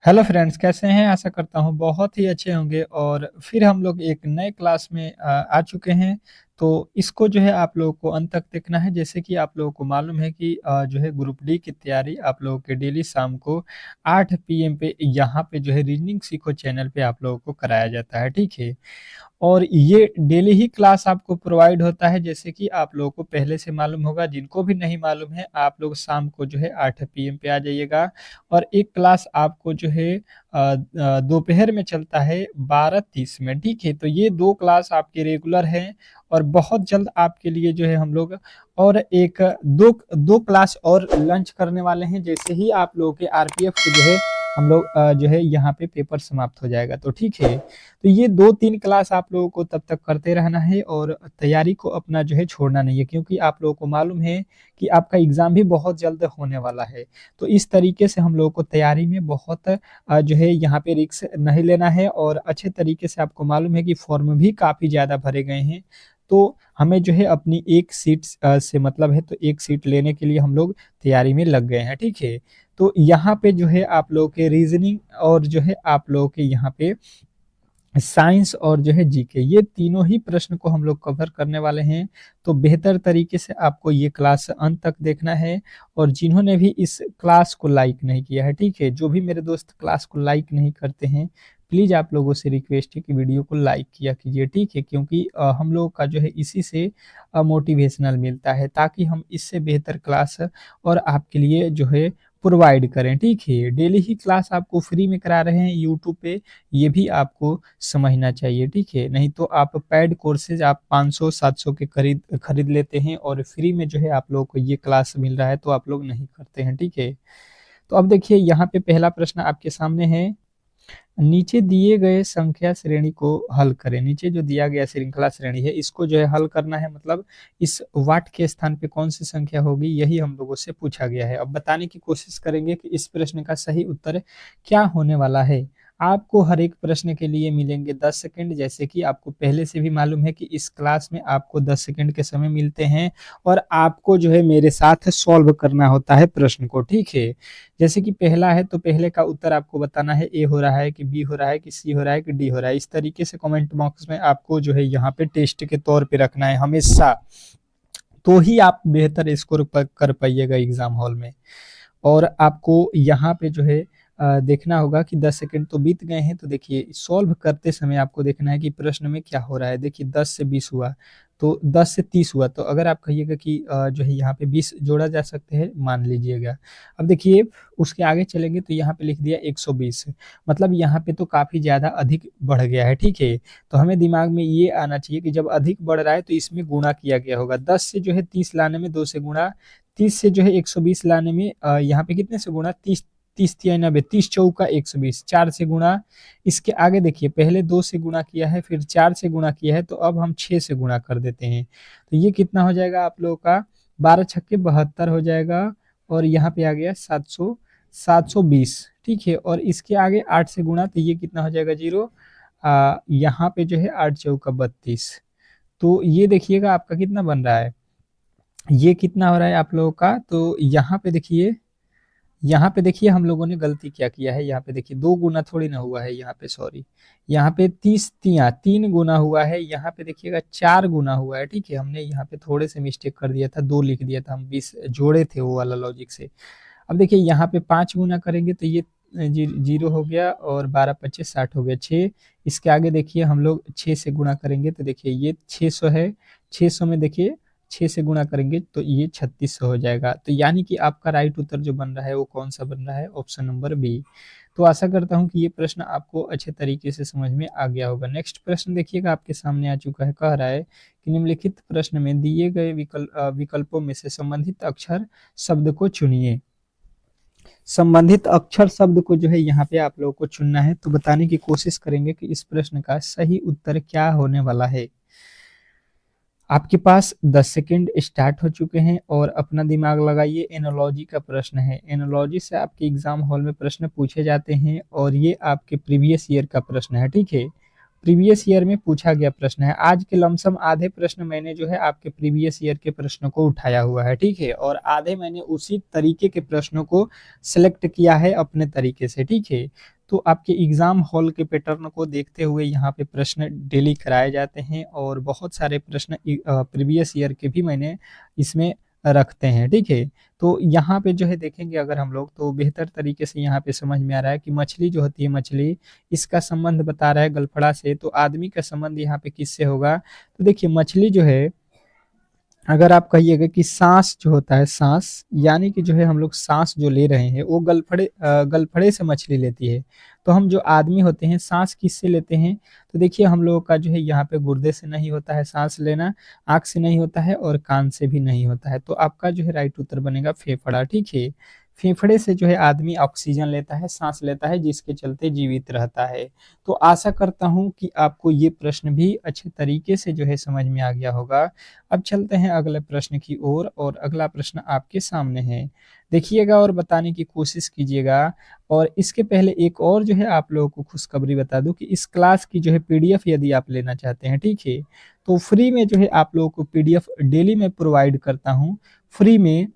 Hello friends, कैसे हैं? आशा करता हूँ बहुत ही अच्छे होंगे और फिर हम लोग एक नए क्लास में आ चुके हैं। तो इसको जो है आप लोगों को अंत तक देखना है। जैसे कि आप लोगों को मालूम है कि जो है ग्रुप डी की तैयारी आप लोगों के डेली शाम को 8 पीएम पे यहाँ पे जो है रीजनिंग सीखो चैनल पे आप लोगों को कराया जाता है, ठीक है। और ये डेली ही क्लास आपको प्रोवाइड होता है। जैसे कि आप लोगों को पहले से मालूम होगा, जिनको भी नहीं मालूम है आप लोग शाम को जो है 8 पीएम पे आ जाइएगा। और एक क्लास आपको जो है दोपहर में चलता है 12:30 में, ठीक है। तो ये दो क्लास आपके रेगुलर हैं और बहुत जल्द आपके लिए जो है हम लोग और एक दो दो क्लास और लंच करने वाले हैं। जैसे ही आप लोगों के आरपीएफ के जो है हम लोग जो है यहाँ पे पेपर समाप्त हो जाएगा, तो ठीक है। तो ये 2-3 क्लास आप लोगों को तब तक करते रहना है और तैयारी को अपना जो है छोड़ना नहीं है, क्योंकि आप लोगों को मालूम है कि आपका एग्ज़ाम भी बहुत जल्द होने वाला है। तो इस तरीके से हम लोगों को तैयारी में बहुत जो है यहाँ पे रिस्क नहीं लेना है और अच्छे तरीके से आपको मालूम है कि फॉर्म भी काफ़ी ज़्यादा भरे गए हैं। तो हमें जो है अपनी एक सीट से मतलब है, तो एक सीट लेने के लिए हम लोग तैयारी में लग गए हैं, ठीक है। तो यहाँ पे जो है आप लोगों के रीज़निंग और जो है आप लोगों के यहाँ पे साइंस और जो है जीके, ये तीनों ही प्रश्न को हम लोग कवर करने वाले हैं। तो बेहतर तरीके से आपको ये क्लास अंत तक देखना है। और जिन्होंने भी इस क्लास को लाइक नहीं किया है, ठीक है, जो भी मेरे दोस्त क्लास को लाइक नहीं करते हैं, प्लीज़ आप लोगों से रिक्वेस्ट है कि वीडियो को लाइक किया कीजिए, ठीक है। क्योंकि हम लोग का जो है इसी से मोटिवेशनल मिलता है, ताकि हम इससे बेहतर क्लास और आपके लिए जो है प्रोवाइड करें, ठीक है। डेली ही क्लास आपको फ्री में करा रहे हैं यूट्यूब पे, ये भी आपको समझना चाहिए, ठीक है। नहीं तो आप पेड कोर्सेज आप 500-700 के खरीद खरीद लेते हैं और फ्री में जो है आप लोगों को ये क्लास मिल रहा है, तो आप लोग नहीं करते हैं, ठीक है। तो अब देखिए यहाँ पे पहला प्रश्न आपके सामने है। नीचे दिए गए संख्या श्रेणी को हल करें। नीचे जो दिया गया श्रृंखला श्रेणी है, इसको जो है हल करना है। मतलब इस वाट के स्थान पे कौन सी संख्या होगी, यही हम लोगों से पूछा गया है। अब बताने की कोशिश करेंगे कि इस प्रश्न का सही उत्तर क्या होने वाला है। आपको हर एक प्रश्न के लिए मिलेंगे 10 सेकंड। जैसे कि आपको पहले से भी मालूम है कि इस क्लास में आपको 10 सेकंड के समय मिलते हैं और आपको जो है मेरे साथ सॉल्व करना होता है प्रश्न को, ठीक है। जैसे कि पहला है, तो पहले का उत्तर आपको बताना है, ए हो रहा है कि बी हो रहा है कि सी हो रहा है कि डी हो रहा है। इस तरीके से कमेंट बॉक्स में आपको जो है यहाँ पे टेस्ट के तौर पे रखना है हमेशा। तो ही आप बेहतर स्कोर कर पाइएगा एग्जाम हॉल में। और आपको यहाँ पे जो है देखना होगा कि 10 सेकंड तो बीत गए हैं। तो देखिए सॉल्व करते समय आपको देखना है कि प्रश्न में क्या हो रहा है। देखिए 10 से 20 हुआ, तो 10 से 30 हुआ। तो अगर आप कहिएगा कि जो है यहाँ पे 20 जोड़ा जा सकते हैं, मान लीजिएगा। अब देखिए उसके आगे चलेंगे तो यहाँ पे लिख दिया 120, मतलब यहाँ पे तो काफ़ी ज़्यादा अधिक बढ़ गया है, ठीक है। तो हमें दिमाग में ये आना चाहिए कि जब अधिक बढ़ रहा है तो इसमें गुणा किया गया होगा। 10 से जो है 30 लाने में 2 से गुणा, 30 से जो है 120 लाने में यहाँ पे कितने से गुणा, 30, 30 तिया 90, 30 चौका 120, 4 से गुणा। इसके आगे देखिए पहले 2 से गुणा किया है, फिर 4 से गुणा किया है, तो अब हम 6 से गुणा कर देते हैं। तो ये कितना हो जाएगा आप लोगों का, 12 छक्के 72 हो जाएगा। और यहाँ पे आ गया 720, ठीक है। और इसके आगे 8 से गुणा, तो ये कितना हो जाएगा, जीरो। यहाँ पे जो है 8 चौका 32। तो ये देखिएगा आपका कितना बन रहा है, ये कितना हो रहा है आप लोगों का। तो यहाँ पे देखिए हम लोगों ने गलती क्या किया है। यहाँ पे देखिए 2 गुना थोड़ी ना हुआ है यहाँ पे, सॉरी। यहाँ पे 30 तिया 3 गुना हुआ है, यहाँ पे देखिएगा 4 गुना हुआ है, ठीक है। हमने यहाँ पे थोड़े से मिस्टेक कर दिया था, 2 लिख दिया था, हम 20 जोड़े थे वो वाला लॉजिक से। अब देखिए यहाँ पे 5 गुना करेंगे तो ये जीरो हो गया और 12 पच्चीस 60 हो गया 6। इसके आगे देखिए हम लोग 6 से गुणा करेंगे तो देखिए ये 600 है। 600 में देखिए 6 से गुणा करेंगे तो ये 3600 हो जाएगा। तो यानी कि आपका राइट उत्तर जो बन रहा है वो कौन सा बन रहा है, ऑप्शन नंबर बी। तो आशा करता हूँ कि ये प्रश्न आपको अच्छे तरीके से समझ में आ गया होगा। नेक्स्ट प्रश्न देखिएगा आपके सामने आ चुका है। कह रहा है कि निम्नलिखित प्रश्न में दिए गए विकल्पों में से संबंधित अक्षर शब्द को चुनिए। संबंधित अक्षर शब्द को जो है यहाँ पे आप लोगों को चुनना है। तो बताने की कोशिश करेंगे कि इस प्रश्न का सही उत्तर क्या होने वाला है। आपके पास 10 सेकंड स्टार्ट हो चुके हैं और अपना दिमाग लगाइए। एनोलॉजी का प्रश्न है। एनोलॉजी से आपके एग्जाम हॉल में प्रश्न पूछे जाते हैं और ये आपके प्रीवियस ईयर का प्रश्न है, ठीक है। प्रीवियस ईयर में पूछा गया प्रश्न है। आज के लमसम आधे प्रश्न मैंने जो है आपके प्रीवियस ईयर के प्रश्नों को उठाया हुआ है, ठीक है, और आधे मैंने उसी तरीके के प्रश्नों को सिलेक्ट किया है अपने तरीके से, ठीक है। तो आपके एग्जाम हॉल के पैटर्न को देखते हुए यहाँ पे प्रश्न डेली कराए जाते हैं और बहुत सारे प्रश्न प्रीवियस ईयर के भी मैंने इसमें रखते हैं, ठीक है। तो यहाँ पे जो है देखेंगे अगर हम लोग तो बेहतर तरीके से यहाँ पे समझ में आ रहा है कि मछली जो होती है, मछली, इसका संबंध बता रहा है गलफड़ा से, तो आदमी का संबंध यहाँ पे किससे होगा? तो देखिए मछली जो है, अगर आप कहिएगा कि सांस जो होता है, सांस यानी कि जो है हम लोग सांस जो ले रहे हैं वो गलफड़े से मछली लेती है। तो हम जो आदमी होते हैं सांस किससे लेते हैं? तो देखिए हम लोगों का जो है यहाँ पे गुर्दे से नहीं होता है सांस लेना, आंख से नहीं होता है और कान से भी नहीं होता है। तो आपका जो है राइट उत्तर बनेगा फेफड़ा, ठीक है। फेफड़े से जो है आदमी ऑक्सीजन लेता है, सांस लेता है, जिसके चलते जीवित रहता है। तो आशा करता हूं कि आपको ये प्रश्न भी अच्छे तरीके से जो है समझ में आ गया होगा। अब चलते हैं अगले प्रश्न की ओर और अगला प्रश्न आपके सामने है। देखिएगा और बताने की कोशिश कीजिएगा। और इसके पहले एक और जो है आप लोगों को खुशखबरी बता दूं कि इस क्लास की जो है पीडीएफ यदि आप लेना चाहते हैं, ठीक है, तो फ्री में जो है आप लोगों को पीडीएफ डेली में प्रोवाइड करता हूं। फ्री में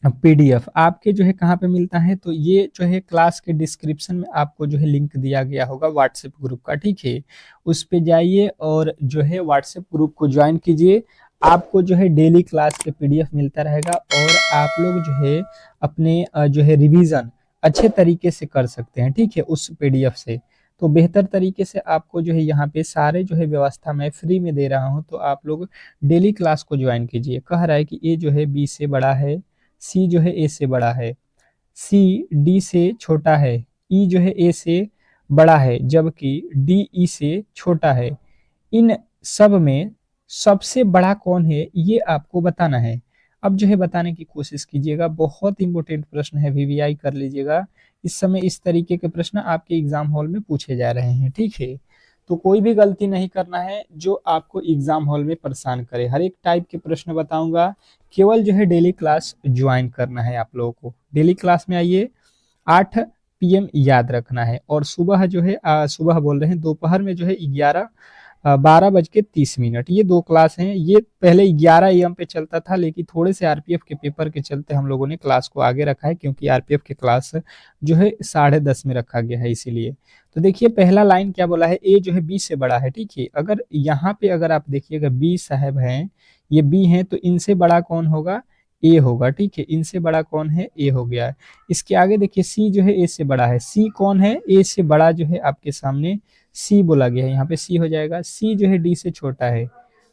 पीडीएफ आपके जो है कहाँ पे मिलता है? तो ये जो है क्लास के डिस्क्रिप्शन में आपको जो है लिंक दिया गया होगा व्हाट्सएप ग्रुप का, ठीक है। उस पे जाइए और जो है व्हाट्सएप ग्रुप को ज्वाइन कीजिए। आपको जो है डेली क्लास के पीडीएफ मिलता रहेगा और आप लोग जो है अपने जो है रिवीजन अच्छे तरीके से कर सकते हैं, ठीक है, उस पीडीएफ से। तो बेहतर तरीके से आपको जो है यहाँ पे सारे जो है व्यवस्था मैं फ्री में दे रहा हूँ, तो आप लोग डेली क्लास को ज्वाइन कीजिए। कह रहा है कि ए जो है बी से बड़ा है, सी जो है ए से बड़ा है, सी डी से छोटा है, ई जो है ए से बड़ा है, जबकि डी ई से छोटा है। इन सब में सबसे बड़ा कौन है ये आपको बताना है। अब जो है बताने की कोशिश कीजिएगा, बहुत इंपॉर्टेंट प्रश्न है, वीवीआई कर लीजिएगा। इस समय इस तरीके के प्रश्न आपके एग्जाम हॉल में पूछे जा रहे हैं, ठीक है। तो कोई भी गलती नहीं करना है जो आपको एग्जाम हॉल में परेशान करे। हर एक टाइप के प्रश्न बताऊंगा, केवल जो है डेली क्लास ज्वाइन करना है आप लोगों को। डेली क्लास में आइए, 8 पीएम याद रखना है, और सुबह जो है सुबह बोल रहे हैं, दोपहर में जो है 12:30, ये 2 क्लास हैं। ये पहले 11 एम पे चलता था, लेकिन थोड़े से आरपीएफ के पेपर के चलते हम लोगों ने क्लास को आगे रखा है, क्योंकि आरपीएफ के क्लास जो है 10:30 में रखा गया है, इसीलिए। तो देखिए पहला लाइन क्या बोला है, ए जो है बी से बड़ा है, ठीक है। अगर यहाँ पे अगर आप देखिएगा बी साहब हैं, ये बी हैं, तो इनसे बड़ा कौन होगा? ए होगा, ठीक है। इनसे बड़ा कौन है? ए हो गया है। इसके आगे देखिए सी जो है ए से बड़ा है, सी कौन है? ए से बड़ा जो है आपके सामने सी बोला गया है, यहाँ पे सी हो जाएगा। सी जो है डी से छोटा है,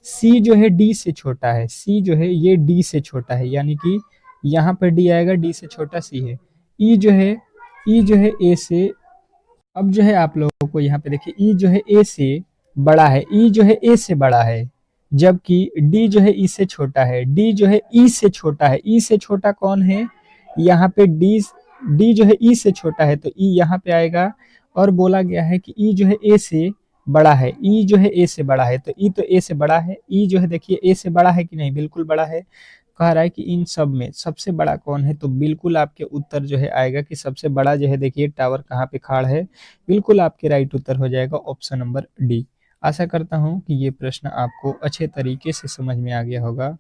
सी जो है डी से छोटा है, सी जो है ये डी से छोटा है, यानी कि यहाँ पर डी आएगा, डी से छोटा सी है। ई जो है, ई जो है ए से, अब जो है आप लोगों को यहाँ पे देखिए ई जो है ए से बड़ा है, ई जो है ए से बड़ा है, जबकि डी जो है ई से छोटा है, डी जो है ई से छोटा है। ई से छोटा कौन है? यहाँ पे डी जो है ई से छोटा है, तो ई यहाँ पे आएगा। और बोला गया है कि ई जो है ए से बड़ा है, ई जो है ए से बड़ा है, तो ई तो ए से बड़ा है। ई जो है देखिए ए से बड़ा है कि नहीं? बिल्कुल बड़ा है। कह रहा है कि इन सब में सबसे बड़ा कौन है? तो बिल्कुल आपके उत्तर जो है आएगा कि सबसे बड़ा जो है देखिए टावर कहाँ पे खाड़ है, बिल्कुल आपके राइट उत्तर हो जाएगा ऑप्शन नंबर डी। आशा करता हूं कि ये प्रश्न आपको अच्छे तरीके से समझ में आ गया होगा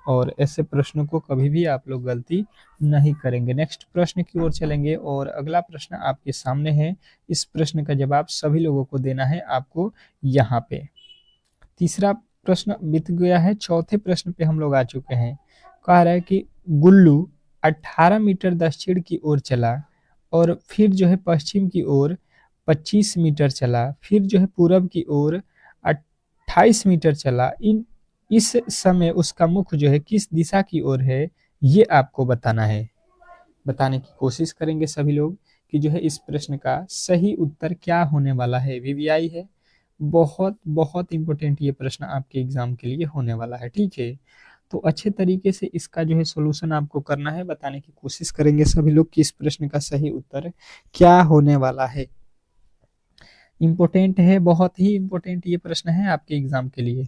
और ऐसे प्रश्नों को कभी भी आप लोग गलती नहीं करेंगे। नेक्स्ट प्रश्न की ओर चलेंगे और अगला प्रश्न आपके सामने है। इस प्रश्न का जवाब सभी लोगों को देना है आपको यहाँ पे। तीसरा प्रश्न बीत गया है, चौथे प्रश्न पे हम लोग आ चुके हैं। कह रहा है कि गुल्लू 18 मीटर दक्षिण की ओर चला और फिर जो है पश्चिम की ओर 25 मीटर चला, फिर जो है पूरब की ओर 28 मीटर चला। इस समय उसका मुख जो है किस दिशा की ओर है, ये आपको बताना है। बताने की कोशिश करेंगे सभी लोग कि जो है इस प्रश्न का सही उत्तर क्या होने वाला है। वीवीआई है, बहुत बहुत इंपॉर्टेंट ये प्रश्न आपके एग्जाम के लिए होने वाला है, ठीक है। तो अच्छे तरीके से इसका जो है सॉल्यूशन आपको करना है। बताने की कोशिश करेंगे सभी लोग कि इस प्रश्न का सही उत्तर क्या होने वाला है। इंपॉर्टेंट है, बहुत ही इंपॉर्टेंट ये प्रश्न है आपके एग्जाम के लिए।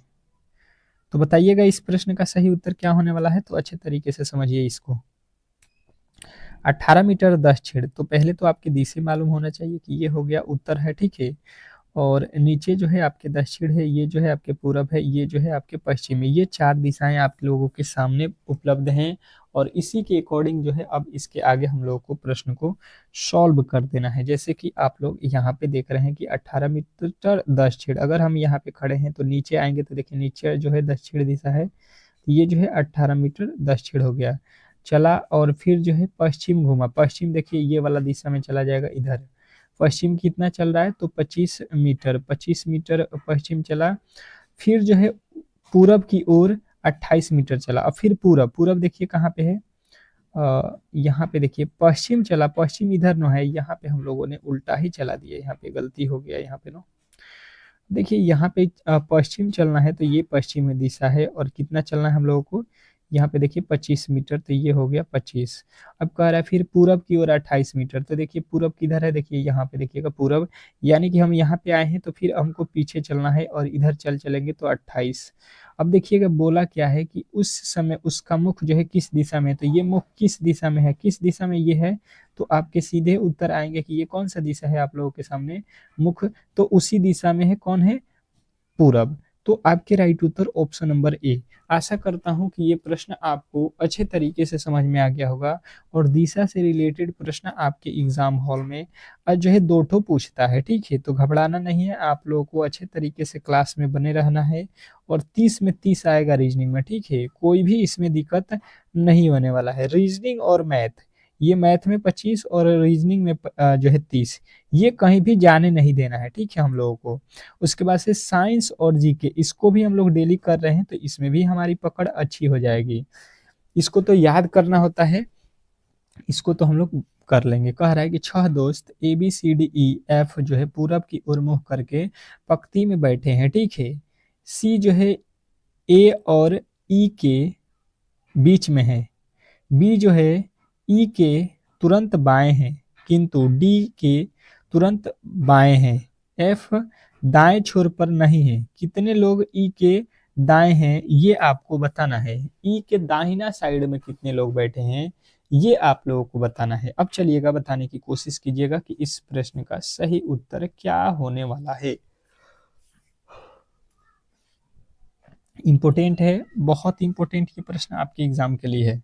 तो बताइएगा इस प्रश्न का सही उत्तर क्या होने वाला है, तो अच्छे तरीके से समझिए इसको। 18 मीटर दक्षिण, तो पहले तो आपके दिशा मालूम होना चाहिए कि ये हो गया उत्तर है, ठीक है। और नीचे जो है आपके दक्षिण है, ये जो है आपके पूरब है, ये जो है आपके पश्चिम है। ये 4 दिशाएँ आप लोगों के सामने उपलब्ध हैं और इसी के अकॉर्डिंग जो है अब इसके आगे हम लोगों को प्रश्न को सॉल्व कर देना है। जैसे कि आप लोग यहाँ पे देख रहे हैं कि 18 मीटर दक्षिण, अगर हम यहाँ पे खड़े हैं तो नीचे आएँगे तो देखिए नीचे जो है दक्षिण दिशा है, तो ये जो है 18 मीटर दक्षिण हो गया। चला और फिर जो है पश्चिम घूमा, पश्चिम देखिए ये वाला दिशा में चला जाएगा इधर। पश्चिम कितना चल रहा है तो 25 मीटर, 25 मीटर पश्चिम चला। फिर जो है पूरब की ओर 28 मीटर चला। अब फिर पूरब, पूरब देखिए कहाँ पे है, यहाँ पे देखिए पश्चिम चला, पश्चिम इधर नो है, यहाँ पे हम लोगों ने उल्टा ही चला दिया, यहाँ पे गलती हो गया यहाँ पे नो। देखिए यहाँ पे पश्चिम चलना है तो ये पश्चिम दिशा है और कितना चलना है हम लोगों को, यहाँ पे देखिए 25 मीटर, तो ये हो गया 25। अब कह रहा है फिर पूरब की ओर 28 मीटर, तो देखिए पूरब किधर है, देखिए यहाँ पे देखिएगा पूरब, यानी कि हम यहाँ पे आए हैं तो फिर हमको पीछे चलना है और इधर चलेंगे तो 28। अब देखिएगा बोला क्या है कि उस समय उसका मुख जो है किस दिशा में है, तो ये मुख किस दिशा में है, किस दिशा में ये है, तो आपके सीधे उत्तर आएंगे कि ये कौन सा दिशा है आप लोगों के सामने मुख, तो उसी दिशा में है, कौन है, पूरब। तो आपके राइट उत्तर ऑप्शन नंबर ए। आशा करता हूं कि ये प्रश्न आपको अच्छे तरीके से समझ में आ गया होगा और दिशा से रिलेटेड प्रश्न आपके एग्जाम हॉल में जो है 2 ठो पूछता है, ठीक है, तो घबराना नहीं है, आप लोगों को अच्छे तरीके से क्लास में बने रहना है और 30 में 30 आएगा रीजनिंग में, ठीक है, कोई भी इसमें दिक्कत नहीं होने वाला है। रीजनिंग और मैथ, ये मैथ में 25 और रीजनिंग में जो है 30, ये कहीं भी जाने नहीं देना है, ठीक है हम लोगों को। उसके बाद से साइंस और जीके, इसको भी हम लोग डेली कर रहे हैं तो इसमें भी हमारी पकड़ अच्छी हो जाएगी। इसको तो याद करना होता है, इसको तो हम लोग कर लेंगे। कह रहा है कि 6 दोस्त A B C D E F जो है पूरब की ओर मुंह करके पंक्ति में बैठे हैं, ठीक है। सी जो है ए और ई के बीच में है, बी जो है ई के तुरंत बाएं हैं किंतु डी के तुरंत बाएं हैं, एफ दाएं छोर पर नहीं है। कितने लोग ई के दाएं हैं ये आपको बताना है। ई के दाहिना साइड में कितने लोग बैठे हैं ये आप लोगों को बताना है। अब चलिएगा बताने की कोशिश कीजिएगा कि इस प्रश्न का सही उत्तर क्या होने वाला है। इंपॉर्टेंट है, बहुत इंपॉर्टेंट ये प्रश्न आपके एग्जाम के लिए है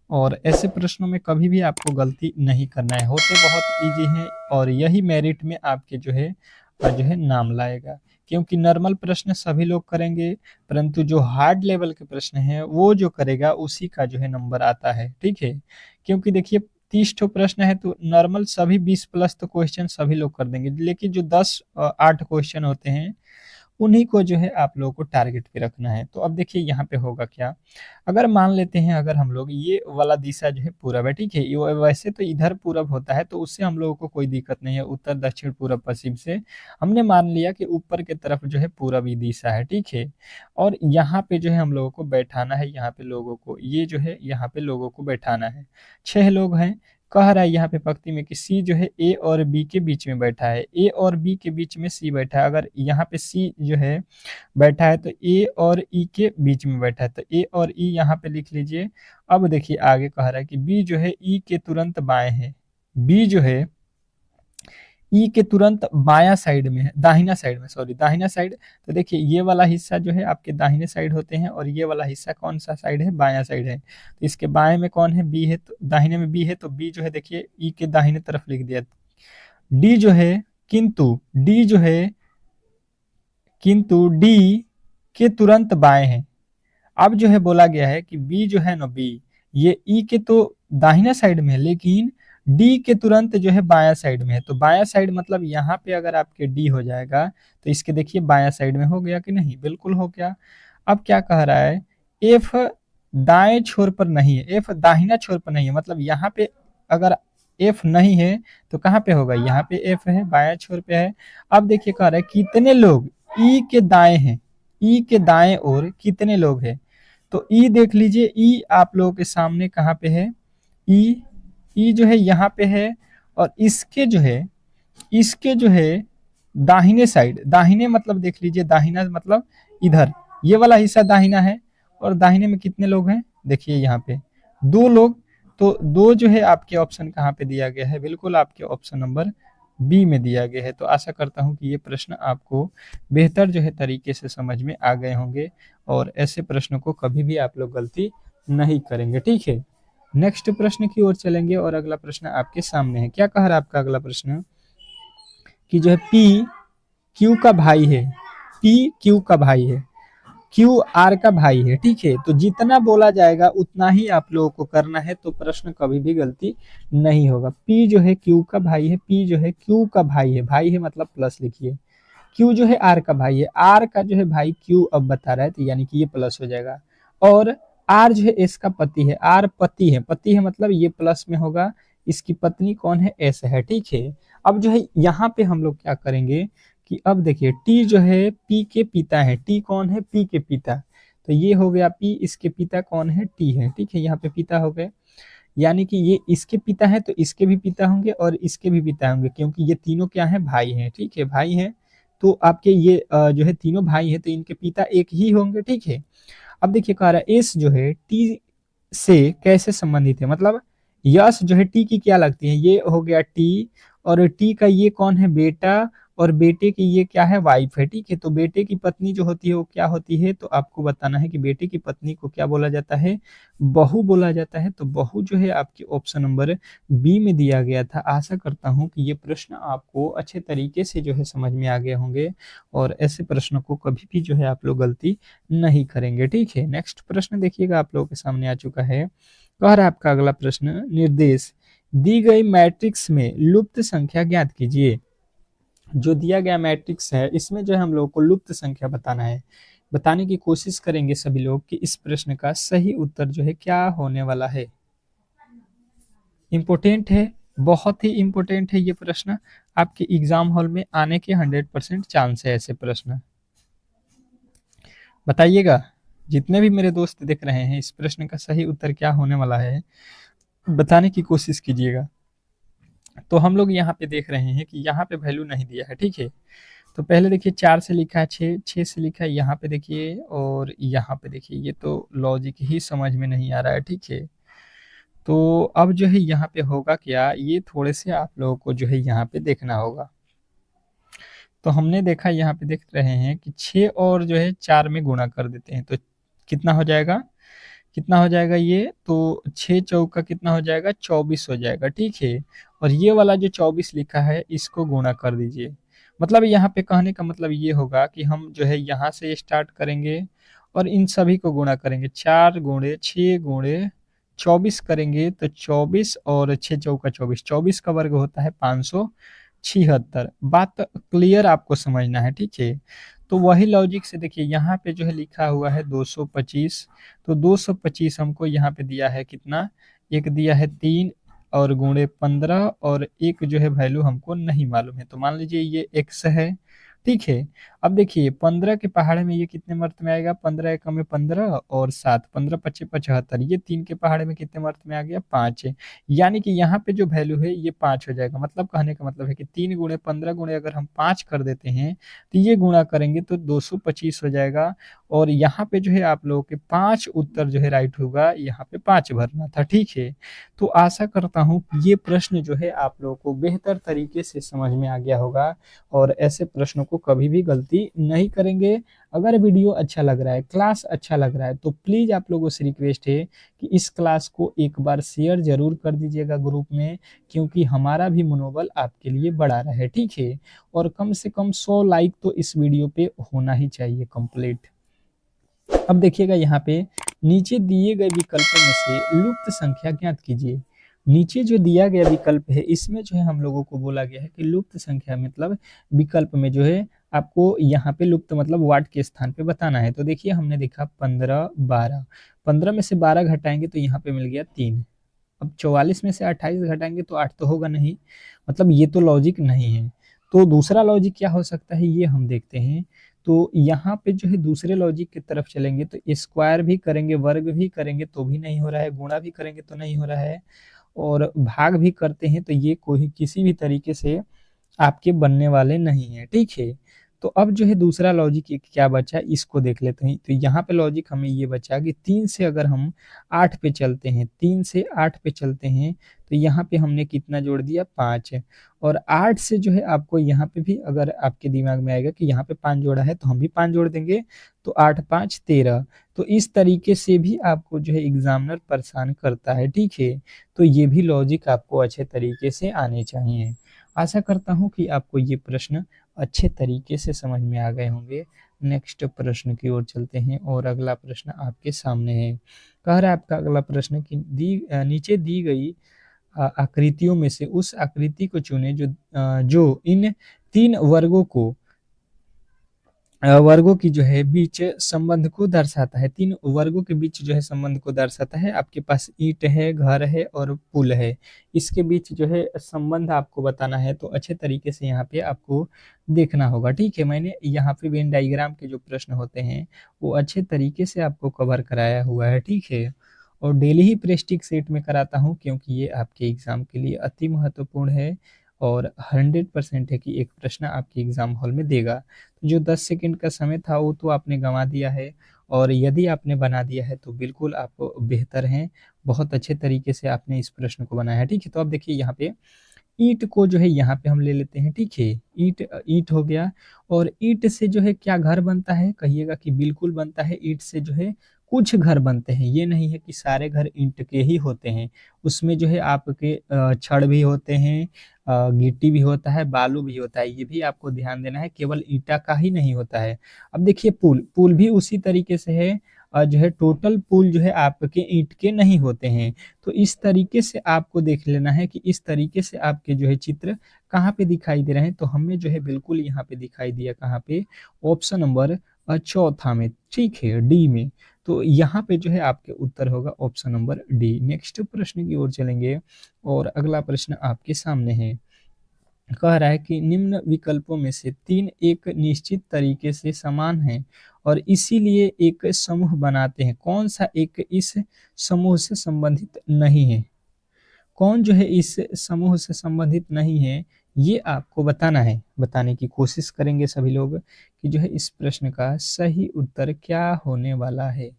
और ऐसे प्रश्नों में कभी भी आपको गलती नहीं करना है, होते बहुत इजी हैं और यही मेरिट में आपके जो है नाम लाएगा, क्योंकि नॉर्मल प्रश्न सभी लोग करेंगे परंतु जो हार्ड लेवल के प्रश्न हैं वो जो करेगा उसी का जो है नंबर आता है, ठीक है। क्योंकि देखिए 30 ठो प्रश्न है तो नॉर्मल सभी 20 प्लस तो क्वेश्चन सभी लोग कर देंगे, लेकिन जो 8 क्वेश्चन होते हैं उन्हीं को जो है आप लोगों को टारगेट पे रखना है। तो अब देखिए यहाँ पे होगा क्या, अगर मान लेते हैं अगर हम लोग ये वाला दिशा जो है पूरब है, ठीक है, ये वैसे तो इधर पूरब होता है तो उससे हम लोगों को कोई दिक्कत नहीं है, उत्तर दक्षिण पूरब पश्चिम से हमने मान लिया कि ऊपर की तरफ जो है पूरबी दिशा है, ठीक है। और यहाँ पे जो है हम लोगों को बैठाना है, यहाँ पे लोगों को, ये जो है यहाँ पे लोगों को बैठाना है। 6 लोग हैं, कह रहा है यहाँ पे पंक्ति में कि सी जो है ए और बी के बीच में बैठा है, ए और बी के बीच में सी बैठा है। अगर यहाँ पे सी जो है बैठा है तो ए और ई के बीच में बैठा है, तो ए और ई यहाँ पे लिख लीजिए। अब देखिए आगे कह रहा है कि बी जो है ई के तुरंत बाएं है, बी जो है ई के तुरंत बाया साइड में है, दाहिना साइड में, सॉरी दाहिना साइड। तो देखिए ये वाला हिस्सा जो है आपके दाहिने साइड होते हैं और ये वाला हिस्सा कौन सा साइड है, बाया साइड है। तो इसके बाएं में कौन है, बी है, तो दाहिने में बी है, तो बी जो है देखिए ई के दाहिने तरफ लिख दिया। डी जो है किंतु डी जो है किंतु डी के तुरंत बाएं है। अब जो है बोला गया है कि बी जो है ना, बी ये ई के तो दाहिना साइड में है लेकिन डी के तुरंत जो है बाया साइड में है। तो बाया साइड मतलब यहाँ पे अगर आपके डी हो जाएगा तो इसके देखिए बाया साइड में हो गया कि नहीं, बिल्कुल हो गया। अब क्या कह रहा है, एफ दाएं छोर पर नहीं है, एफ दाहिना छोर पर नहीं है, मतलब यहाँ पे अगर एफ नहीं है तो कहाँ पे होगा, यहाँ पे एफ है, बाया छोर पे है। अब देखिए कह रहा है कितने लोग ई के दाएं हैं, ई के दाएं ओर कितने लोग हैं। तो ई देख लीजिए, ई आप लोगों के सामने कहाँ पे है, ई ई जो है यहाँ पे है और इसके जो है दाहिने साइड, दाहिने मतलब देख लीजिए, दाहिना मतलब इधर ये वाला हिस्सा दाहिना है और दाहिने में कितने लोग हैं, देखिए यहाँ पे 2 लोग। तो 2 जो है आपके ऑप्शन कहाँ पे दिया गया है, बिल्कुल आपके ऑप्शन नंबर बी में दिया गया है। तो आशा करता हूँ कि ये प्रश्न आपको बेहतर जो है तरीके से समझ में आ गए होंगे और ऐसे प्रश्नों को कभी भी आप लोग गलती नहीं करेंगे, ठीक है। नेक्स्ट प्रश्न की ओर चलेंगे और अगला प्रश्न आपके सामने है। क्या कह रहा है आपका अगला प्रश्न कि जो है पी क्यू का भाई है, पी क्यू का भाई है, क्यू आर का भाई है, ठीक है। तो जितना बोला जाएगा उतना ही आप लोगों को करना है, तो प्रश्न कभी भी गलती नहीं होगा। पी जो है क्यू का भाई है, पी जो है क्यू का भाई है मतलब प्लस लिखिए। क्यू जो है आर का भाई है, आर का जो है भाई क्यू अब बता रहा है, तो यानी कि ये प्लस हो जाएगा। और आर जो है एस का पति है, आर पति है मतलब ये प्लस में होगा। इसकी पत्नी कौन है, एस है, ठीक है। अब जो है यहाँ पे हम लोग क्या करेंगे कि अब देखिए टी जो है पी के पिता है, टी कौन है, पी के पिता। तो ये हो गया पी, इसके पिता कौन है, टी है, ठीक है। यहाँ पे पिता हो गए, यानी कि ये इसके पिता है तो इसके भी पिता होंगे और इसके भी पिता होंगे, क्योंकि ये तीनों क्या है, भाई हैं, ठीक है, भाई हैं। तो आपके ये जो है तीनों भाई हैं तो इनके पिता एक ही होंगे, ठीक है। अब देखिए कह रहा है एस जो है टी से कैसे संबंधित है, मतलब यश जो है टी की क्या लगती है, ये हो गया टी, और टी का ये कौन है, बेटा, और बेटे की ये क्या है, वाइफ है, ठीक है। तो बेटे की पत्नी जो होती है वो क्या होती है, तो आपको बताना है कि बेटे की पत्नी को क्या बोला जाता है, बहू बोला जाता है। तो बहू जो है आपके ऑप्शन नंबर बी में दिया गया था। आशा करता हूं कि ये प्रश्न आपको अच्छे तरीके से जो है समझ में आ गए होंगे और ऐसे प्रश्नों को कभी भी जो है आप लोग गलती नहीं करेंगे, ठीक है। नेक्स्ट प्रश्न देखिएगा आप लोगों के सामने आ चुका है। कह रहा है आपका अगला प्रश्न, निर्देश दी गई मैट्रिक्स में लुप्त संख्या ज्ञात कीजिए। जो दिया गया मैट्रिक्स है इसमें जो है हम लोग को लुप्त संख्या बताना है। बताने की कोशिश करेंगे सभी लोग कि इस प्रश्न का सही उत्तर जो है क्या होने वाला है। इम्पोर्टेंट है, बहुत ही इम्पोर्टेंट है ये प्रश्न, आपके एग्जाम हॉल में आने के 100% चांस है ऐसे प्रश्न। बताइएगा, जितने भी मेरे दोस्त देख रहे हैं इस प्रश्न का सही उत्तर क्या होने वाला है बताने की कोशिश कीजिएगा। तो हम लोग यहाँ पे देख रहे हैं कि यहाँ पे वैल्यू नहीं दिया है, ठीक है। तो पहले देखिए 4 से लिखा है, 6 से लिखा है, यहाँ पे देखिए और यहाँ पे देखिए, ये तो लॉजिक ही समझ में नहीं आ रहा है, ठीक है। तो अब जो है यहाँ पे होगा क्या, ये थोड़े से आप लोगों को जो है यहाँ पे देखना होगा। तो हमने देखा यहाँ पे देख रहे हैं कि 6 और जो है 4 में गुणा कर देते हैं तो कितना हो जाएगा, कितना हो जाएगा ये, तो 6 चौका कितना हो जाएगा, 24 हो जाएगा, ठीक है। और ये वाला जो 24 लिखा है इसको गुणा कर दीजिए। मतलब यहाँ पे कहने का मतलब ये होगा कि हम जो है यहाँ से स्टार्ट करेंगे और इन सभी को गुणा करेंगे, 4 गुणे 6 गुणे 24 करेंगे तो 24 और 6 चौका 24, 24 का वर्ग होता है 576। बात क्लियर आपको समझना है, ठीक है। तो वही लॉजिक से देखिए यहाँ पे जो है लिखा हुआ है 225, तो 225 हमको यहाँ पे दिया है कितना, एक दिया है 3 और गुणे 15 और एक जो है वैल्यू हमको नहीं मालूम है, तो मान लीजिए ये x है, ठीक है। अब देखिए 15 के पहाड़े में ये कितने मर्त में आएगा, 15 एकम में 15 और 7, 15 पच्चे 75, ये 3 के पहाड़े में कितने मर्त में आ गया, 5 है। यानी कि यहाँ पे जो वैल्यू है ये 5 हो जाएगा। मतलब कहने का मतलब है कि 3 गुणे 15 गुणे अगर हम 5 कर देते हैं तो ये गुणा करेंगे तो 225 हो जाएगा। और यहाँ पे जो है आप लोगों के 5 उत्तर जो है राइट होगा, यहाँ पे 5 भरना था, ठीक है। तो आशा करता हूँ ये प्रश्न जो है आप लोगों को बेहतर तरीके से समझ में आ गया होगा और ऐसे प्रश्नों को कभी भी गलती नहीं करेंगे। अगर वीडियो अच्छा लग रहा है, क्लास अच्छा लग रहा है, तो प्लीज आप लोगों से रिक्वेस्ट है कि इस क्लास को एक बार शेयर जरूर कर दीजिएगा ग्रुप में, क्योंकि हमारा भी मनोबल आपके लिए बढ़ा रहे, ठीक है। और कम से कम 100 लाइक तो इस वीडियो पे होना ही चाहिए कंप्लीट। अब देखिएगा यहाँ पे नीचे दिए गए विकल्पों में से लुप्त संख्या ज्ञात कीजिए। नीचे जो दिया गया विकल्प है इसमें जो है हम लोगों को बोला गया है कि लुप्त संख्या मतलब विकल्प में जो है आपको यहाँ पे लुप्त मतलब वाट के स्थान पे बताना है। तो देखिए हमने देखा 15 12, 15 में से 12 घटाएंगे तो यहाँ पे मिल गया 3। अब 44 में से 28 घटाएंगे तो 8 तो होगा नहीं, मतलब ये तो लॉजिक नहीं है। तो दूसरा लॉजिक क्या हो सकता है ये हम देखते हैं। तो यहाँ पे जो है दूसरे लॉजिक की तरफ चलेंगे तो स्क्वायर भी करेंगे, वर्ग भी करेंगे तो भी नहीं हो रहा है, गुणा भी करेंगे तो नहीं हो रहा है, और भाग भी करते हैं तो ये कोई किसी भी तरीके से आपके बनने वाले नहीं है, ठीक है। तो अब जो है दूसरा लॉजिक एक क्या बचा इसको देख लेते हैं। तो यहाँ पे लॉजिक हमें ये बचा कि 3 से अगर हम 8 पे चलते हैं, 3 से 8 पे चलते हैं, तो यहाँ पे हमने कितना जोड़ दिया 5, और 8 से जो है आपको यहाँ पे भी अगर आपके दिमाग में आएगा कि यहाँ पे 5 जोड़ा है तो हम भी 5 जोड़ देंगे, तो 8 5 13। तो इस तरीके से भी आपको जो है एग्जामिनर परेशान करता है, ठीक है। तो ये भी लॉजिक आपको अच्छे तरीके से आने चाहिए। आशा करता हूँ कि आपको ये प्रश्न अच्छे तरीके से समझ में आ गए होंगे। नेक्स्ट प्रश्न की ओर चलते हैं और अगला प्रश्न आपके सामने है। कह रहा है आपका अगला प्रश्न कि नीचे दी गई आकृतियों में से उस आकृति को चुनें जो इन 3 वर्गों की जो है बीच संबंध को दर्शाता है। 3 वर्गों के बीच जो है संबंध को दर्शाता है। आपके पास ईंट है, घर है और पुल है। इसके बीच जो है संबंध आपको बताना है, तो अच्छे तरीके से यहाँ पे आपको देखना होगा, ठीक है। मैंने यहाँ पे वेन डायग्राम के जो प्रश्न होते हैं वो अच्छे तरीके से आपको कवर कराया हुआ है, ठीक है। और डेली ही प्रेस्टिक सेट में कराता हूँ, क्योंकि ये आपके एग्जाम के लिए अति महत्वपूर्ण है और 100% है कि एक प्रश्न आपके एग्जाम हॉल में देगा। जो 10 सेकंड का समय था वो तो आपने गंवा दिया है, और यदि आपने बना दिया है तो बिल्कुल आप बेहतर हैं। बहुत अच्छे तरीके से आपने इस प्रश्न को बनाया है, ठीक है। तो अब देखिए यहाँ पे ईंट को जो है यहाँ पे हम ले लेते हैं, ठीक है। ईंट ईंट हो गया, और ईंट से जो है क्या घर बनता है, कहिएगा कि बिल्कुल बनता है। ईंट से जो है कुछ घर बनते हैं, ये नहीं है कि सारे घर ईंट के ही होते हैं। उसमें जो है आपके छड़ भी होते हैं, गिट्टी भी होता है, बालू भी होता है। ये भी आपको ध्यान देना है, केवल ईंटा का ही नहीं होता है। अब देखिए पुल पुल भी उसी तरीके से है, जो है टोटल पुल जो है आपके ईंट के नहीं होते हैं। तो इस तरीके से आपको देख लेना है कि इस तरीके से आपके जो है चित्र कहाँ पे दिखाई दे रहे हैं। तो हमें जो है बिल्कुल यहाँ पे दिखाई दिया, कहाँ पे, ऑप्शन नंबर चौथा में, ठीक है, डी में। तो यहाँ पे जो है आपके उत्तर होगा ऑप्शन नंबर डी। नेक्स्ट प्रश्न की ओर चलेंगे और अगला प्रश्न आपके सामने है। कह रहा है कि निम्न विकल्पों में से 3 एक निश्चित तरीके से समान हैं और इसीलिए एक समूह बनाते हैं। कौन सा एक इस समूह से संबंधित नहीं है? कौन जो है इस समूह से संबंधित नहीं है, ये आपको बताना है। बताने की कोशिश करेंगे सभी लोग कि जो है इस प्रश्न का सही उत्तर क्या होने वाला है।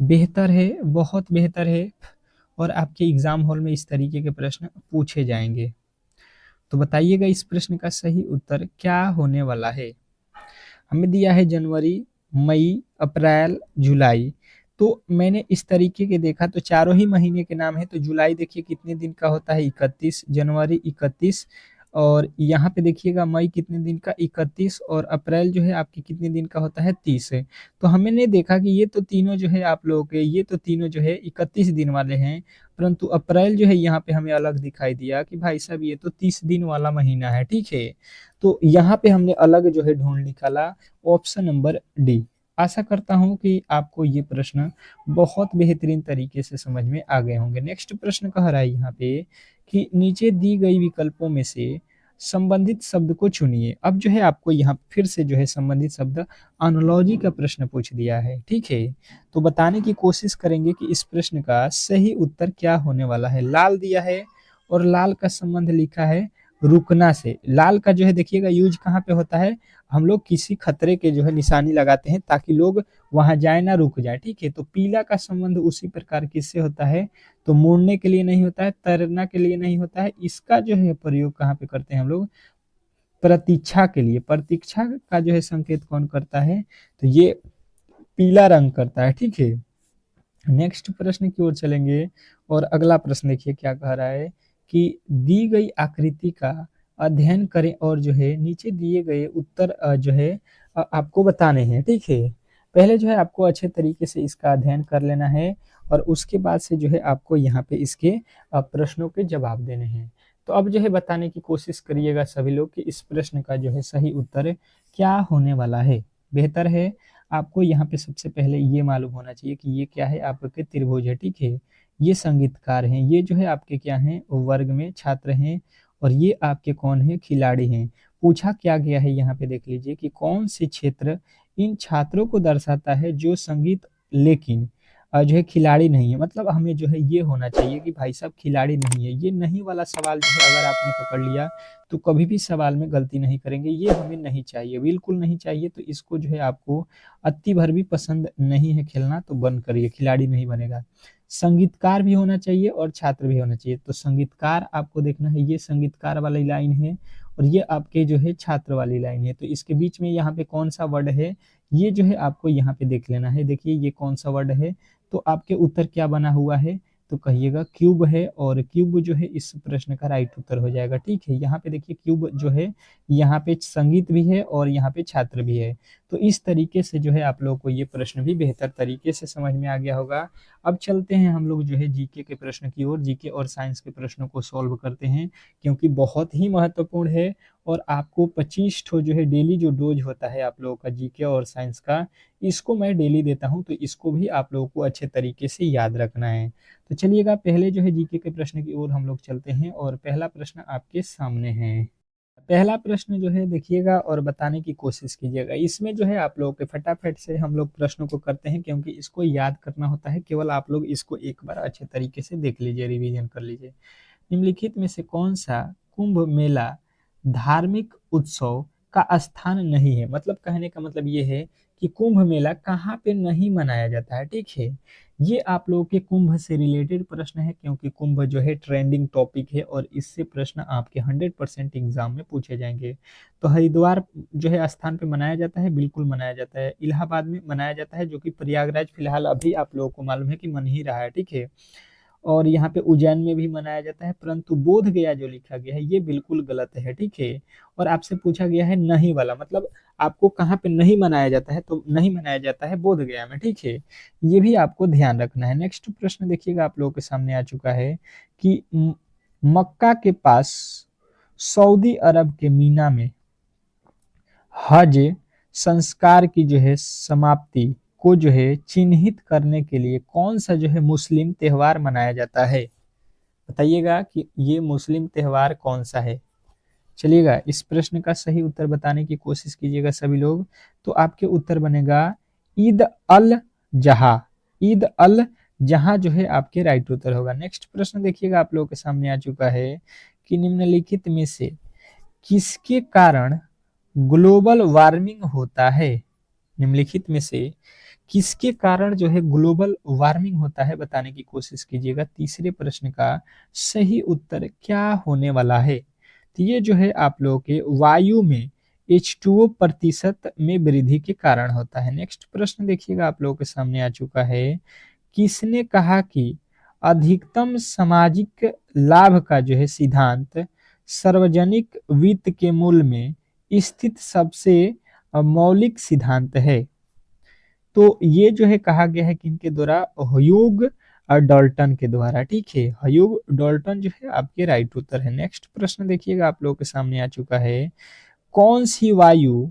बेहतर है, बहुत बेहतर है, और आपके एग्जाम हॉल में इस तरीके के प्रश्न पूछे जाएंगे। तो बताइएगा इस प्रश्न का सही उत्तर क्या होने वाला है। हमें दिया है जनवरी, मई, अप्रैल, जुलाई। तो मैंने इस तरीके के देखा तो चारों ही महीने के नाम है। तो जुलाई देखिए कितने दिन का होता है, 31, जनवरी 31, और यहाँ पे देखिएगा मई कितने दिन का, 31, और अप्रैल जो है आपके कितने दिन का होता है, 30 है। तो हमने देखा कि ये तो तीनों जो है आप लोगों के, ये तो तीनों जो है 31 दिन वाले हैं, परंतु अप्रैल जो है यहाँ पे हमें अलग दिखाई दिया कि भाई साहब ये तो 30 दिन वाला महीना है, ठीक है। तो यहाँ पे हमने अलग जो है ढूंढ निकाला, ऑप्शन नंबर डी। आशा करता हूँ कि आपको ये प्रश्न बहुत बेहतरीन तरीके से समझ में आ गए होंगे। नेक्स्ट प्रश्न कह रहा है यहाँ पे कि नीचे दी गई विकल्पों में से संबंधित शब्द को चुनिए। अब जो है आपको यहाँ फिर से जो है संबंधित शब्द एनालॉजी का प्रश्न पूछ दिया है, ठीक है। तो बताने की कोशिश करेंगे कि इस प्रश्न का सही उत्तर क्या होने वाला है। लाल दिया है और लाल का संबंध लिखा है रुकना से। लाल का जो है देखिएगा यूज कहाँ पे होता है, हम लोग किसी खतरे के जो है निशानी लगाते हैं ताकि लोग वहां जाए ना, रुक जाए, ठीक है। तो पीला का संबंध उसी प्रकार किससे होता है, तो मुड़ने के लिए नहीं होता है, तैरना के लिए नहीं होता है। इसका जो है प्रयोग कहाँ पे करते हैं हम लोग, प्रतीक्षा के लिए। प्रतीक्षा का जो है संकेत कौन करता है, तो ये पीला रंग करता है, ठीक है। नेक्स्ट प्रश्न की ओर चलेंगे और अगला प्रश्न देखिए क्या कह रहा है कि दी गई आकृति का अध्ययन करें और जो है नीचे दिए गए उत्तर जो है आपको बताने हैं, ठीक है। पहले जो है आपको अच्छे तरीके से इसका अध्ययन कर लेना है और उसके बाद से जो है आपको यहाँ पे इसके प्रश्नों के जवाब देने हैं। तो अब जो है बताने की कोशिश करिएगा सभी लोग कि इस प्रश्न का जो है सही उत्तर क्या होने वाला है। बेहतर है आपको यहाँ पे सबसे पहले ये मालूम होना चाहिए कि ये क्या है, आपके त्रिभुज है, ठीक है। ये संगीतकार हैं, ये जो है आपके क्या हैं, वर्ग में छात्र हैं, और ये आपके कौन है, खिलाड़ी हैं। पूछा क्या गया है यहाँ पे देख लीजिए कि कौन से क्षेत्र इन छात्रों को दर्शाता है जो संगीत, लेकिन जो है खिलाड़ी नहीं है। मतलब हमें जो है ये होना चाहिए कि भाई साहब खिलाड़ी नहीं है। ये नहीं वाला सवाल जो है अगर आपने पकड़ लिया तो कभी भी सवाल में गलती नहीं करेंगे, ये हमें नहीं चाहिए, बिल्कुल नहीं चाहिए। तो इसको जो है आपको अति भर भी पसंद नहीं है खेलना तो बंद करिए, खिलाड़ी नहीं बनेगा। संगीतकार भी होना चाहिए और छात्र भी होना चाहिए। तो संगीतकार आपको देखना है, ये संगीतकार वाली लाइन है और ये आपके जो है छात्र वाली लाइन है। तो इसके बीच में यहाँ पे कौन सा वर्ड है, ये जो है आपको यहाँ पे देख लेना है। देखिए ये कौन सा वर्ड है, तो आपके उत्तर क्या बना हुआ है, तो कहिएगा क्यूब है। और क्यूब जो है इस प्रश्न का राइट उत्तर हो जाएगा। ठीक है, यहाँ पे देखिए क्यूब जो है, यहाँ पे संगीत भी है और यहाँ पे छात्र भी है। तो इस तरीके से जो है आप लोगों को ये प्रश्न भी बेहतर तरीके से समझ में आ गया होगा। अब चलते हैं हम लोग जो है जीके के प्रश्न की ओर, जीके और साइंस के प्रश्नों को सॉल्व करते हैं, क्योंकि बहुत ही महत्वपूर्ण है। और आपको 25 ठो जो है डेली जो डोज होता है आप लोगों का जीके और साइंस का, इसको मैं डेली देता हूं, तो इसको भी आप लोगों को अच्छे तरीके से याद रखना है। तो चलिएगा पहले जो है जीके के प्रश्न की ओर हम लोग चलते हैं और पहला प्रश्न आपके सामने है। पहला प्रश्न जो है देखिएगा और बताने की कोशिश कीजिएगा। इसमें जो है आप लोगों के फटाफट से हम लोग प्रश्नों को करते हैं, क्योंकि इसको याद करना होता है। केवल आप लोग इसको एक बार अच्छे तरीके से देख लीजिए, रिवीजन कर लीजिए। निम्नलिखित में से कौन सा कुंभ मेला धार्मिक उत्सव का स्थान नहीं है। मतलब कहने का मतलब ये है कि कुंभ मेला कहाँ पे नहीं मनाया जाता है। ठीक है, ये आप लोगों के कुंभ से रिलेटेड प्रश्न है, क्योंकि कुंभ जो है ट्रेंडिंग टॉपिक है और इससे प्रश्न आपके 100% एग्जाम में पूछे जाएंगे। तो हरिद्वार जो है स्थान पे मनाया जाता है, बिल्कुल मनाया जाता है। इलाहाबाद में मनाया जाता है, जो कि प्रयागराज फिलहाल अभी आप लोगों को मालूम है कि मन ही रहा है। ठीक है, और यहाँ पे उज्जैन में भी मनाया जाता है, परंतु बोध गया जो लिखा गया है ये बिल्कुल गलत है। ठीक है, और आपसे पूछा गया है नहीं वाला, मतलब आपको कहाँ पे नहीं मनाया जाता है, तो नहीं मनाया जाता है बोध गया में। ठीक है, ये भी आपको ध्यान रखना है। नेक्स्ट प्रश्न देखिएगा आप लोगों के सामने आ चुका है कि मक्का के पास सऊदी अरब के मीना में हज संस्कार की जो है समाप्ति को जो है चिन्हित करने के लिए कौन सा जो है मुस्लिम त्योहार मनाया जाता है। बताइएगा कि ये मुस्लिम त्योहार कौन सा है। चलिएगा इस प्रश्न का सही उत्तर बताने की कोशिश कीजिएगा सभी लोग। तो आपके उत्तर बनेगा ईद अल जहा। ईद अल जहा जो है आपके राइट उत्तर होगा। नेक्स्ट प्रश्न देखिएगा आप लोगों के सामने आ चुका है कि निम्नलिखित में से किसके कारण ग्लोबल वार्मिंग होता है। निम्नलिखित में से किसके कारण जो है ग्लोबल वार्मिंग होता है, बताने की कोशिश कीजिएगा। तीसरे प्रश्न का सही उत्तर क्या होने वाला है। तो ये जो है आप लोगों के वायु में H2O प्रतिशत में वृद्धि के कारण होता है। नेक्स्ट प्रश्न देखिएगा आप लोगों के सामने आ चुका है, किसने कहा कि अधिकतम सामाजिक लाभ का जो है सिद्धांत सार्वजनिक वित्त के मूल में स्थित सबसे मौलिक सिद्धांत है। तो ये जो है कहा गया है किनके द्वारा, ह्यूग और डाल्टन के द्वारा। ठीक है, ह्यूग डाल्टन जो है आपके राइट उत्तर है। नेक्स्ट प्रश्न देखिएगा आप लोगों के सामने आ चुका है, कौन सी वायु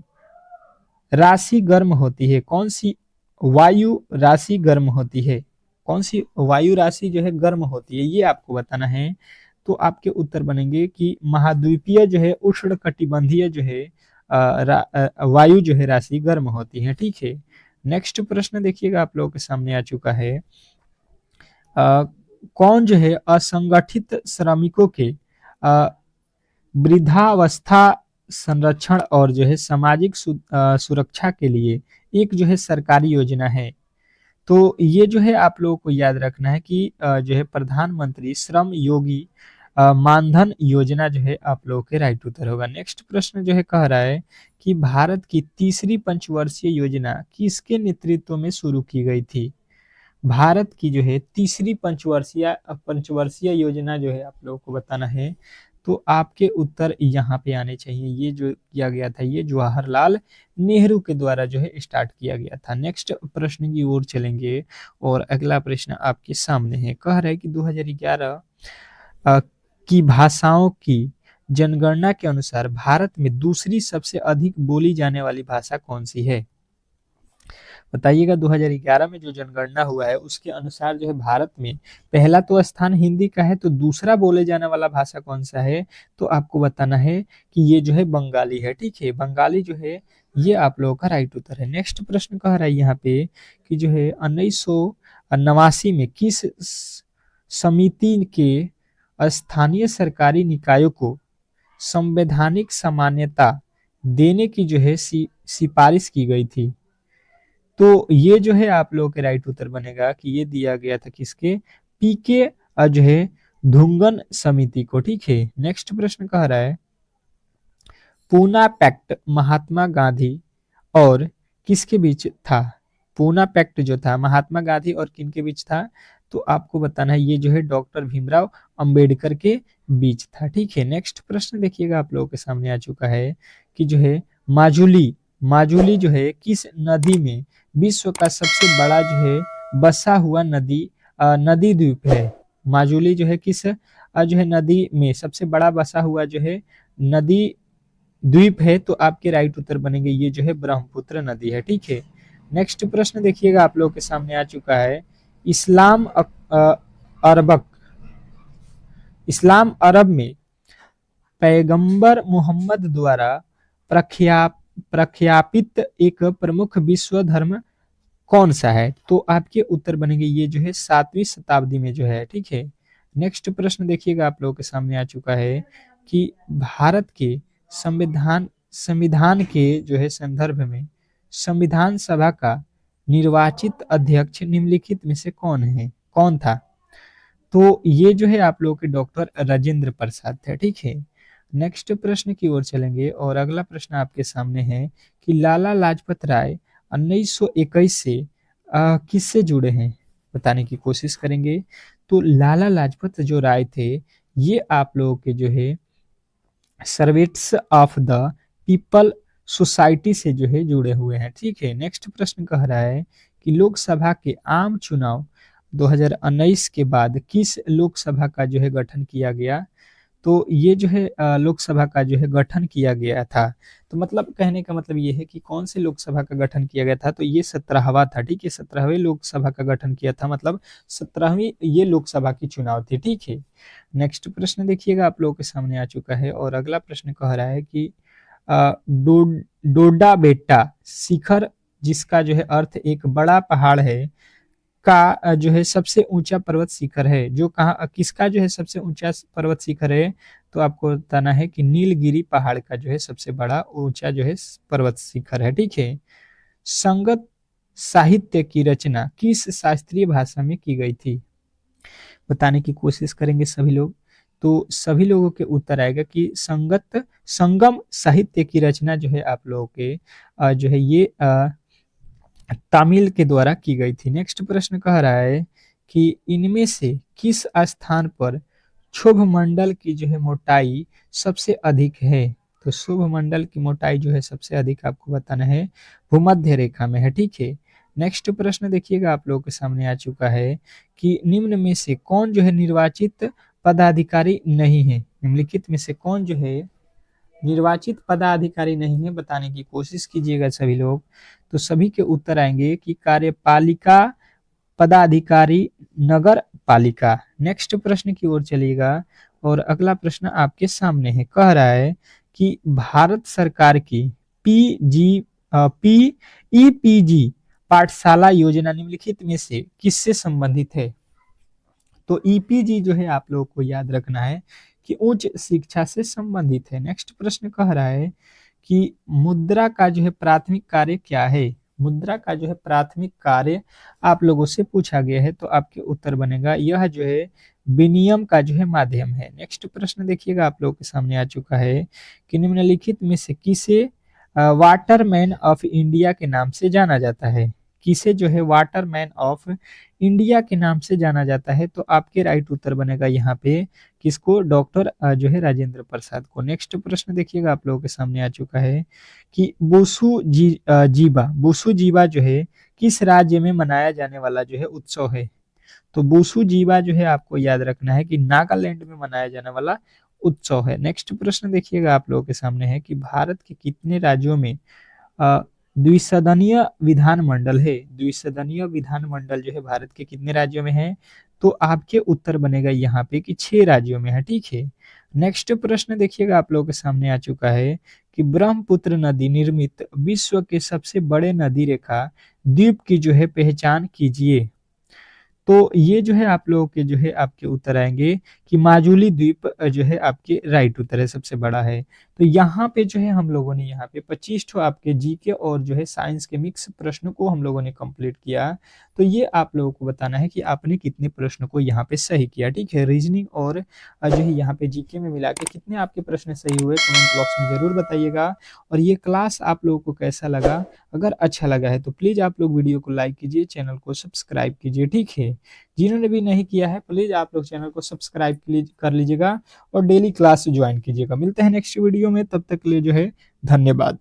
राशि गर्म होती है। कौन सी वायु राशि गर्म होती है, कौन सी वायु राशि जो है गर्म होती है, ये आपको बताना है। तो आपके उत्तर बनेंगे कि महाद्वीपीय जो है उष्ण कटिबंधीय जो है वायु जो है राशि गर्म होती है। ठीक है, नेक्स्ट प्रश्न देखिएगा आप लोगों के सामने आ चुका है, कौन जो है असंगठित श्रमिकों के वृद्धावस्था संरक्षण और जो है सामाजिक सुरक्षा के लिए एक जो है सरकारी योजना है। तो ये जो है आप लोगों को याद रखना है कि जो है प्रधानमंत्री श्रम योगी मानधन योजना जो है आप लोगों के राइट उत्तर होगा। नेक्स्ट प्रश्न जो है कह रहा है कि भारत की तीसरी पंचवर्षीय योजना किसके नेतृत्व में शुरू की गई थी। भारत की जो है तीसरी पंचवर्षीय योजना जो है आप लोगों को बताना है। तो आपके उत्तर यहाँ पे आने चाहिए। ये जो किया गया था ये जवाहरलाल नेहरू के द्वारा जो है स्टार्ट किया गया था। नेक्स्ट प्रश्न की ओर चलेंगे और अगला प्रश्न आपके सामने है, कह रहा है कि 2011 की भाषाओं की जनगणना के अनुसार भारत में दूसरी सबसे अधिक बोली जाने वाली भाषा कौन सी है। बताइएगा 2011 में जो जनगणना हुआ है उसके अनुसार जो है भारत में पहला तो स्थान हिंदी का है, तो दूसरा बोले जाने वाला भाषा कौन सा है, तो आपको बताना है कि ये जो है बंगाली है। ठीक है, बंगाली जो है ये आप लोगों का राइट उत्तर है। नेक्स्ट प्रश्न कह रहा है यहाँ पे कि जो है 89 में किस समिति के स्थानीय सरकारी निकायों को संवैधानिक सामान्यता देने की जो है सिफारिश की गई थी? तो ये जो है आप लोगों के राइट उत्तर बनेगा कि ये दिया गया था किसके, पीके जो है धुंगन समिति को। ठीक है, नेक्स्ट प्रश्न कह रहा है पूना पैक्ट महात्मा गांधी और किसके बीच था? पूना पैक्ट जो था महात्मा गांधी और किनके बीच था? तो आपको बताना है ये जो है डॉक्टर भीमराव अंबेडकर के बीच था। ठीक है, नेक्स्ट प्रश्न देखिएगा आप लोगों के सामने आ चुका है कि जो है माजुली माजुली जो है किस नदी में विश्व का सबसे बड़ा जो है बसा हुआ नदी द्वीप है? माजुली जो है किस जो है नदी में सबसे बड़ा बसा हुआ जो है नदी द्वीप है? तो आपके राइट उत्तर बनेंगे ये जो है ब्रह्मपुत्र नदी है। ठीक है, नेक्स्ट प्रश्न देखिएगा आप लोगों के सामने आ चुका है अरबक इस्लाम अरब में पैगंबर मोहम्मद द्वारा प्रख्यापित एक प्रमुख विश्व धर्म कौन सा है? तो आपके उत्तर बनेंगे ये जो है 7वीं शताब्दी में जो है। ठीक है, नेक्स्ट प्रश्न देखिएगा आप लोगों के सामने आ चुका है कि भारत के संविधान के जो है संदर्भ में संविधान सभा का निर्वाचित अध्यक्ष निम्नलिखित में से कौन था? तो ये जो है आप लोगों के डॉक्टर राजेंद्र प्रसाद थे। ठीक है, नेक्स्ट प्रश्न की ओर चलेंगे और अगला प्रश्न आपके सामने है कि लाला लाजपत राय 1921 से किससे जुड़े हैं? बताने की कोशिश करेंगे। तो लाला लाजपत जो राय थे ये आप लोगों के जो है servants of the people society से जो है जुड़े हुए हैं। ठीक है, नेक्स्ट प्रश्न कह रहा है कि लोकसभा के आम चुनाव 2019 के बाद किस लोकसभा का जो है गठन किया गया? तो ये जो है लोकसभा का जो है गठन किया गया था। तो मतलब कहने का मतलब ये है कि कौन से लोकसभा का गठन किया गया था? तो ये 17वां था। ठीक है, 17वें लोकसभा का गठन किया था, मतलब 17वीं ये लोकसभा की चुनाव थी। ठीक है, नेक्स्ट प्रश्न देखिएगा आप लोगों के सामने आ चुका है और अगला प्रश्न कह रहा है कि डोडा बेट्टा शिखर जिसका जो है अर्थ एक बड़ा पहाड़ है का जो है सबसे ऊंचा पर्वत शिखर है, जो कहाँ किसका जो है सबसे ऊंचा पर्वत शिखर है? तो आपको बताना है कि नीलगिरी पहाड़ का जो है सबसे बड़ा ऊंचा जो है पर्वत शिखर है। ठीक है, संगत साहित्य की रचना किस शास्त्रीय भाषा में की गई थी? बताने की कोशिश करेंगे सभी लोग। तो सभी लोगों के उत्तर आएगा कि संगम साहित्य की रचना जो है आप लोगों के जो है ये तमिल के द्वारा की गई थी। नेक्स्ट प्रश्न कह रहा है कि इनमें से किस स्थान पर शुभ मंडल की जो है मोटाई सबसे अधिक है? तो शुभ मंडल की मोटाई जो है सबसे अधिक आपको बताना है भूमध्य रेखा में है। ठीक है, नेक्स्ट प्रश्न देखिएगा आप लोगों के सामने आ चुका है कि निम्न में से कौन जो है निर्वाचित पदाधिकारी नहीं है? निम्नलिखित में से कौन जो है निर्वाचित पदाधिकारी नहीं है? बताने की कोशिश कीजिएगा सभी लोग। तो सभी के उत्तर आएंगे कि कार्यपालिका पदाधिकारी नगर पालिका। नेक्स्ट प्रश्न की ओर चलिएगा और अगला प्रश्न आपके सामने है, कह रहा है कि भारत सरकार की ईपीजी पाठशाला योजना निम्नलिखित में से किससे संबंधित है? तो ईपीजी जो है आप लोगों को याद रखना है कि उच्च शिक्षा से संबंधित है। नेक्स्ट प्रश्न कह रहा है कि मुद्रा का जो है प्राथमिक कार्य क्या है? मुद्रा का जो है प्राथमिक कार्य आप लोगों से पूछा गया है, तो आपके उत्तर बनेगा यह जो है विनिमय का जो है माध्यम है। नेक्स्ट प्रश्न देखिएगा आप लोगों के सामने आ चुका है कि निम्नलिखित में से किसे वाटरमैन ऑफ इंडिया के नाम से जाना जाता है? किसे जो है वाटरमैन ऑफ इंडिया के नाम से जाना जाता है? तो आपके राइट उत्तर बनेगा यहाँ पे किसको? डॉक्टर जो है राजेंद्र प्रसाद को। नेक्स्ट प्रश्न देखिएगा आप लोगों के सामने आ चुका है कि बुसु जीवा जो है किस राज्य में मनाया जाने वाला जो है उत्सव है? तो बुसु जीवा जो है आपको याद रखना है कि नागालैंड में मनाया जाने वाला उत्सव है। नेक्स्ट प्रश्न देखिएगा आप लोगों के सामने है कि भारत के कितने राज्यों में द्विसदनीय विधानमंडल है? द्विसदनीय विधानमंडल जो है भारत के कितने राज्यों में है? तो आपके उत्तर बनेगा यहाँ पे कि 6 राज्यों में है। ठीक है, नेक्स्ट प्रश्न देखिएगा आप लोगों के सामने आ चुका है कि ब्रह्मपुत्र नदी निर्मित विश्व के सबसे बड़े नदी रेखा द्वीप की जो है पहचान कीजिए। तो ये जो है आप लोगों के जो है आपके उत्तर आएँगे कि माजुली द्वीप जो है आपके राइट उत्तर है, सबसे बड़ा है। तो यहाँ पे जो है हम लोगों ने यहाँ पे 25 ठो आपके जीके और जो है साइंस के मिक्स प्रश्नों को हम लोगों ने कंप्लीट किया। तो ये आप लोगों को बताना है कि आपने कितने प्रश्नों को यहाँ पे सही किया, ठीक है? रीज़निंग और जो है यहाँ पे जीके में मिला के कितने आपके प्रश्न सही हुए कमेंट बॉक्स में ज़रूर बताइएगा। और ये क्लास आप लोगों को कैसा लगा? अगर अच्छा लगा है तो प्लीज़ आप लोग वीडियो को लाइक कीजिए, चैनल को सब्सक्राइब कीजिए, ठीक है? जिन्होंने भी नहीं किया है प्लीज़ आप लोग चैनल को सब्सक्राइब कर लीजिएगा और डेली क्लास ज्वाइन कीजिएगा। मिलते हैं नेक्स्ट वीडियो में, तब तक के लिए जो है धन्यवाद।